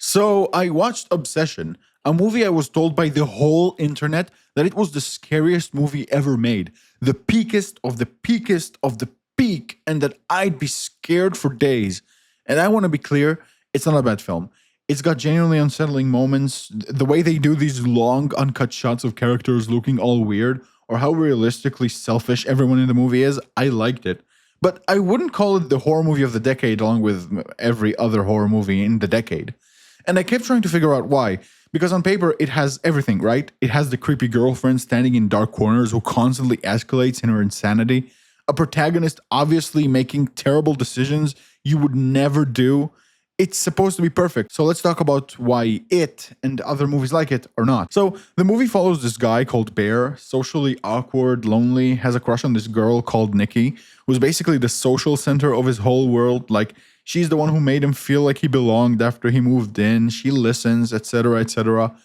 So I watched Obsession, a movie I was told by the whole internet that it was the scariest movie ever made, the peakest of the peakest of the peak, and that I'd be scared for days. And I want to be clear, it's not a bad film. It's got genuinely unsettling moments. The way they do these long, uncut shots of characters looking all weird, or how realistically selfish everyone in the movie is, I liked it. But I wouldn't call it the horror movie of the decade, along with every other horror movie in the decade. And I kept trying to figure out why. Because on paper, it has everything, right? It has the creepy girlfriend standing in dark corners who constantly escalates in her insanity, a protagonist obviously making terrible decisions you would never do. It's supposed to be perfect. So let's talk about why it and other movies like it are not. So the movie follows this guy called Bear, socially awkward, lonely, has a crush on this girl called Nikki, who's basically the social center of his whole world. Like, she's the one who made him feel like he belonged after he moved in. She listens, etc., etc.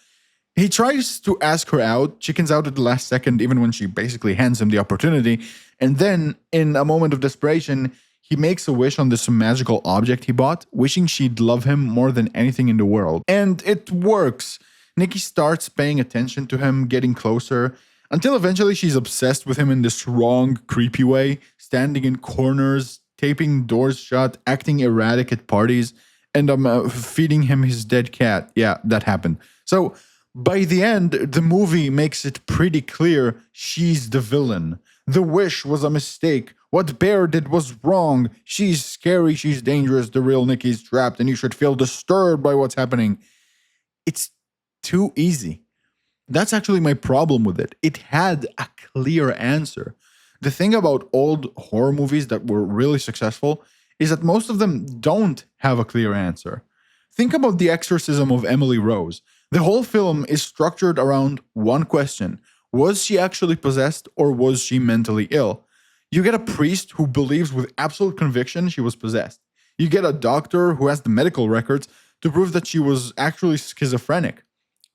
He tries to ask her out, chickens out at the last second, even when she basically hands him the opportunity. And then, in a moment of desperation, he makes a wish on this magical object he bought, wishing she'd love him more than anything in the world. And it works. Nikki starts paying attention to him, getting closer, until eventually she's obsessed with him in this wrong, creepy way, standing in corners, taping doors shut, acting erratic at parties, and feeding him his dead cat. Yeah, that happened. So, by the end, the movie makes it pretty clear she's the villain. The wish was a mistake. What Bear did was wrong. She's scary, she's dangerous, the real Nikki's trapped, and you should feel disturbed by what's happening. It's too easy. That's actually my problem with it. It had a clear answer. The thing about old horror movies that were really successful is that most of them don't have a clear answer. Think about The Exorcism of Emily Rose. The whole film is structured around one question. Was she actually possessed, or was she mentally ill? You get a priest who believes with absolute conviction she was possessed. You get a doctor who has the medical records to prove that she was actually schizophrenic.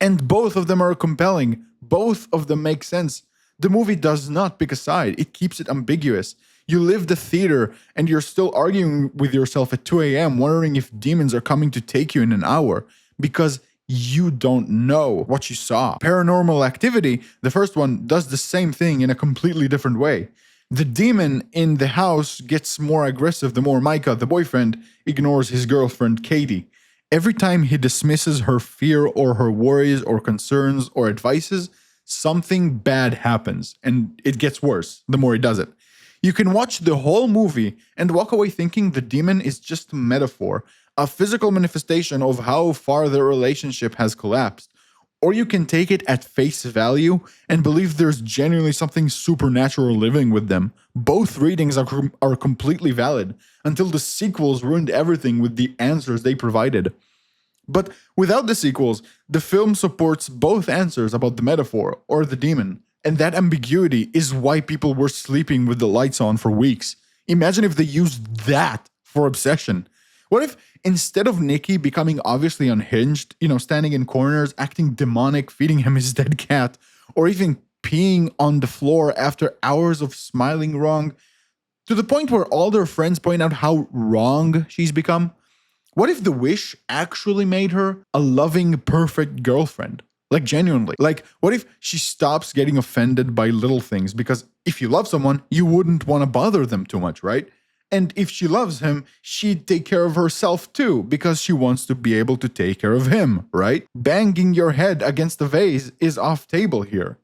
And both of them are compelling. Both of them make sense. The movie does not pick a side. It keeps it ambiguous. You leave the theater and you're still arguing with yourself at 2 a.m. wondering if demons are coming to take you in an hour. Because you don't know what you saw. Paranormal Activity, the first one, does the same thing in a completely different way. The demon in the house gets more aggressive the more Micah, the boyfriend, ignores his girlfriend Katie. Every time he dismisses her fear or her worries or concerns or advices, something bad happens, and it gets worse the more he does it. You can watch the whole movie and walk away thinking the demon is just a metaphor, a physical manifestation of how far their relationship has collapsed. Or you can take it at face value and believe there's genuinely something supernatural living with them. Both readings are completely valid, until the sequels ruined everything with the answers they provided. But without the sequels, the film supports both answers about the metaphor or the demon. And that ambiguity is why people were sleeping with the lights on for weeks. Imagine if they used that for Obsession. What if instead of Nikki becoming obviously unhinged, standing in corners, acting demonic, feeding him his dead cat, or even peeing on the floor after hours of smiling wrong, to the point where all their friends point out how wrong she's become? What if the wish actually made her a loving, perfect girlfriend? Like, genuinely. Like, what if she stops getting offended by little things? Because if you love someone, you wouldn't want to bother them too much, right? And if she loves him, she'd take care of herself too, because she wants to be able to take care of him, right? Banging your head against the vase is off table here.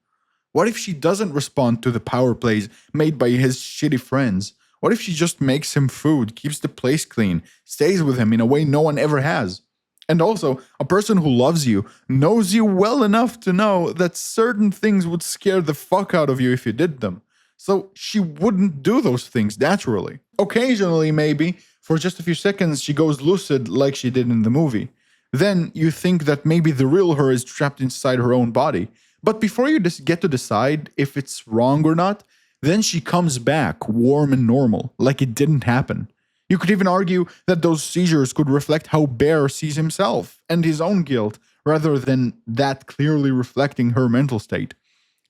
What if she doesn't respond to the power plays made by his shitty friends? What if she just makes him food, keeps the place clean, stays with him in a way no one ever has? And also, a person who loves you knows you well enough to know that certain things would scare the fuck out of you if you did them. So she wouldn't do those things naturally. Occasionally, maybe, for just a few seconds, she goes lucid like she did in the movie. Then you think that maybe the real her is trapped inside her own body. But before you just get to decide if it's wrong or not, then she comes back warm and normal, like it didn't happen. You could even argue that those seizures could reflect how Bear sees himself and his own guilt, rather than that clearly reflecting her mental state.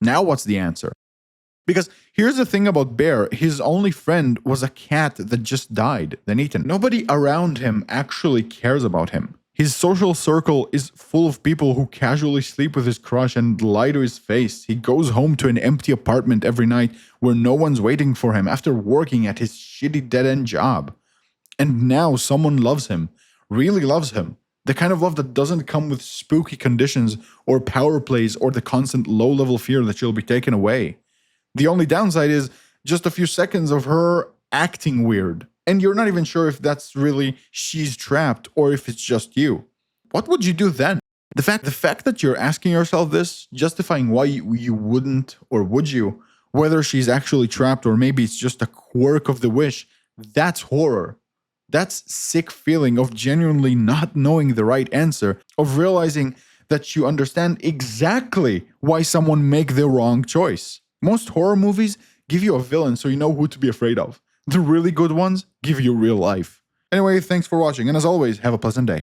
Now what's the answer? Because here's the thing about Bear, his only friend was a cat that just died, then eaten. Nobody around him actually cares about him. His social circle is full of people who casually sleep with his crush and lie to his face. He goes home to an empty apartment every night where no one's waiting for him after working at his shitty dead end job. And now someone loves him, really loves him. The kind of love that doesn't come with spooky conditions or power plays or the constant low level fear that she'll be taken away. The only downside is just a few seconds of her acting weird. And you're not even sure if that's really she's trapped or if it's just you. What would you do then? The fact that you're asking yourself this, justifying why you wouldn't or would you, whether she's actually trapped or maybe it's just a quirk of the wish, that's horror. That's sick feeling of genuinely not knowing the right answer, of realizing that you understand exactly why someone make the wrong choice. Most horror movies give you a villain so you know who to be afraid of. The really good ones give you real life. Anyway, thanks for watching, and as always, have a pleasant day.